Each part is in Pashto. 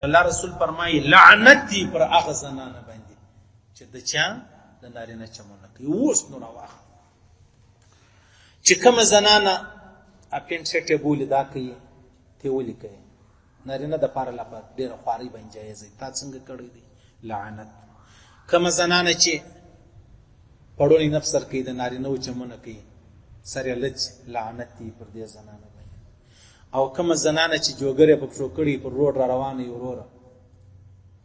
الله رسول فرمایي لعنت دی پر هغه زنانه باندې چې د چا د نارینه چمونه کوي. اوس نو راواخله چې کومه زنانه اپنډسایټ بولي دا کوي ته ولي کوي نارینه د پاره لا ډېره خواري باندې جایز دی تا څنګه کړی دی لعنت. کومه زنانه چې پړونی نفس سر کوي د نارینه چمونه کوي سره لچ لعنت دی پر دې زنانه باندې. او کومه زنانه چې جوګره په پښو کړي پر روډ را روانه وروره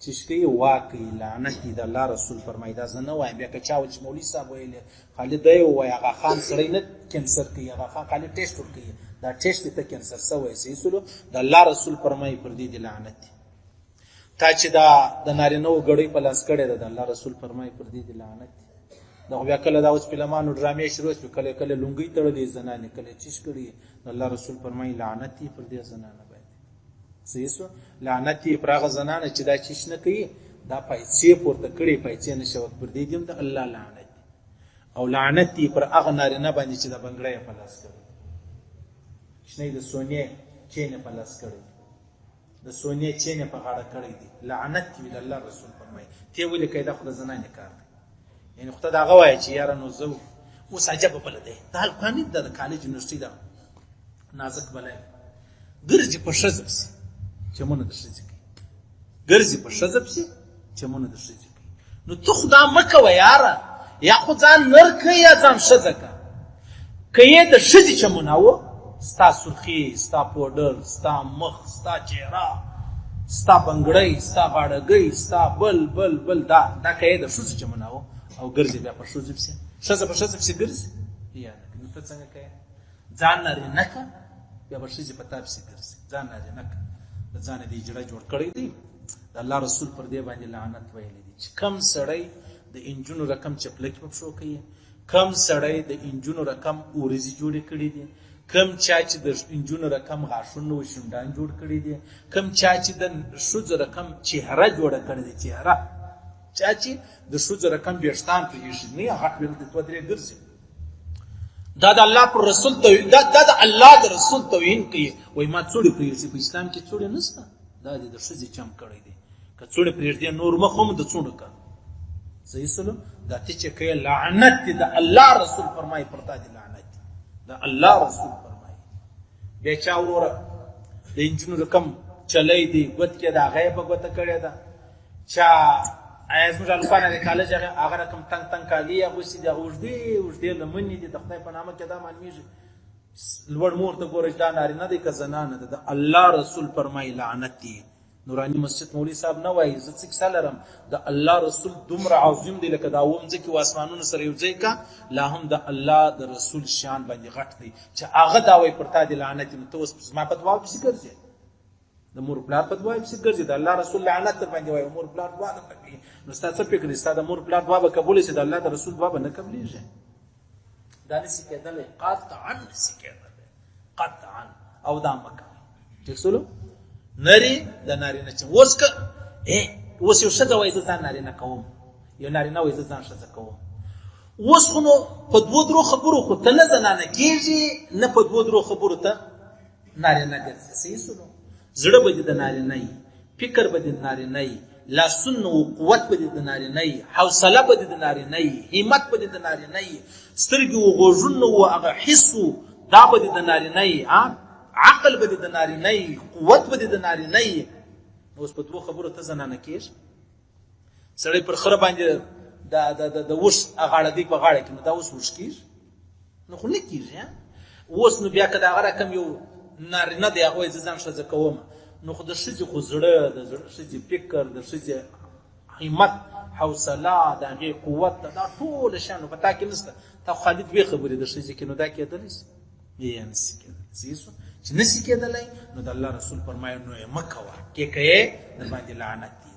چې شکی واقعي لعنت دی د الله رسول فرمایي دا زنه وایم بیا که چا ول مولوی صاحب ویل خالد دی وای هغه خان سړی نه کینسر کوي هغه خان خالد ټیسټ ورکوي دا ټیسټ ته کینسر سوی سي سلو د الله رسول فرمایي پر دې دی لعنت دی. تا چې دا د نارینه غړي په لاس کړي د الله رسول فرمایي پر دې دی لعنت دی. دا بیا کله دا اوس فلمانو ډرامې شروع شو کله کله لونګي تړلې زنانه کله چیش کړي الله رسول فرمایي لعنت دی پر دې زنانه باندې. صحیح سو لعنت دی پر هغه زنانه چې دا چیش نه کوي دا پیسې پورته کړي پیسې نشوت پر دې دیم د الله لعنت دی. او لعنت دی پر هغه نارینه باندې چې د بنگړې په لاس کړي شنه د سونې چینه په لاس کړي د سونې چینه په غاړه کړي دي لعنت دی د الله رسول فرمایي ته ولي کیدا خدای زنانه کار یعنی خدای دا غواړي چې یاره نو زو اوس عجب بل دی دا قانون د کالج یونیورسيټي دا نازک بلای ګرځي په شزبس چې مونږ د شزي کوي ګرځي په شزبس چې مونږ د شزي کوي نو ته خدا مکه و یاره یا خو ځان نر کوي یا ځان شزکه کوي د شزي چې مونږ او ستا سرخی ستا پودر ستا مخ ستا چهره ستا بنگړی ستا غاړګی ستا بل دا کوي د شزي چې مونږ او ګرځي بیا په شزبس شزه په شزبس ګرځي یا نو ته څنګه کوي ځان لري نه کا بیا ورشي په تاسو ګرځي ځان لري نه د ځان دې جوړه جوړ کړی دی د الله رسول پر دې باندې لعنت ویلي دي چې کم سړی د انجونو رقم چپلک په شو کوي کم سړی د انجونو رقم اورزي جوړ کړی دي کم چا چې د انجونو رقم غاښونو شوندان جوړ کړی دي کم چا چې د شوز رقم چهره جوړ کړی دي چهره چا چې د شوز رقم بیرستان پریږي نه هغه ول د تو درې ګرځي دا د الله پر رسول ته دا د الله د رسول توهین کوي وای ما څوړي پریږي په اسلام کې څوړي نشته دا د شوزي چم کړی دي که څوړي پریږي نور مخوم د څوړو کا صحیح سلو دا چې کوي لعنت د الله رسول فرمایي پرتا دي لعنت د الله رسول فرمایي به چا وروره د انجنونو رقم چلای دی ګوت کې دا غیب ګوت کړی دا چا ایس موږ الفانه د کالج هغه رقم تنگ کالی هغه سي د اوږدې لمنې دي د خدای په نامه کې دا معلومیږي لوړ مور ته ګورج دا نارینه دی که زنانه ده د الله رسول فرمایي لعنت دی. نورانی مسجد مولوی صاحب نه وایي زه څه کیسه لرم د الله رسول دومره عظیم دی لکه دا اوم ځکه واسمانونو سره یو ځای کا لا هم د الله د رسول شان باندې غټ دی چې هغه دا وایي پرتا دی لعنت نو ته اوس ما په دوا پسې ګرځې د مور پلار په دوا پسې ګرځې د الله رسول لعنت تر باندې وایي مور پلار دوا نه کوي نو ستا څه فکر ستا د مور پلار دوا به قبول شي د الله د رسول دوا به نه قبلېږي دا نسی کېدل قطعا نسی کېدل قطعا او دا مکه ټیک سولو نری د نارینه چې اوس یو شته وایي ځان نارینه کوم یو نارینه وایي ځان شته کوم اوس خو نو په دوه درو خبرو خو ته نه زنانه کېږي نه په دوه درو خبرو ته نارینه ګرځي صحیح سولو زړه به د نارینه فکر به د نارینه لاسونه او قوت به د نارینه حوصله به د نارینه همت به د نارینه سترګې او غوږونه او هغه حس دا به د نارینه عقل به د نارینه قوت به د نارینه اوس په دوه خبرو ته زنانه کېږي سړی پر خره باندې د وش غاړه دی په غاړه کې نو دا اوس وش کېږي نو خو نه کېږي اوس نو بیا که د هغه رقم یو نارینه دی هغه ځان ښځه کوم نو خو د ښځې خو زړه د ښځې فکر د ښځې همت حوصله د هغې قوت دا ټول شیان په تا کې نشته تا خالد وې خبرې د ښځې کې نو دا کېدلی شي یا نشي کېدلی صحیح چې نشي کېدلی نو د الله رسول فرمایي نو یې مه کوه کې که یې در باندې لعنت دی